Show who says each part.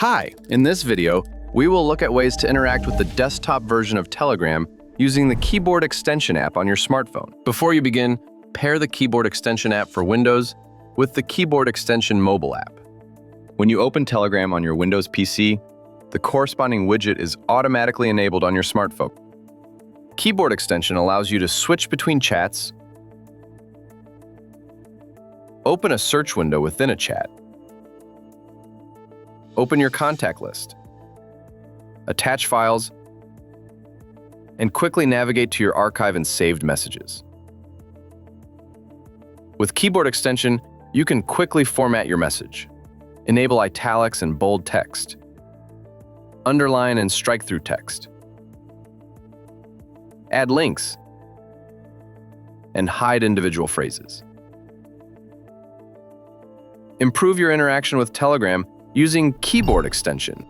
Speaker 1: Hi! In this video, we will look at ways to interact with the desktop version of Telegram using the Keyboard Extension app on your smartphone. Before you begin, pair the Keyboard Extension app for Windows with the Keyboard Extension mobile app. When you open Telegram on your Windows PC, the corresponding widget is automatically enabled on your smartphone. Keyboard Extension allows you to switch between chats, open a search window within a chat, open your contact list, attach files, and quickly navigate to your archive and saved messages. With Keyboard Extension, you can quickly format your message, enable italics and bold text, underline and strike through text, add links, and hide individual phrases. Improve your interaction with Telegram using Keyboard Extension.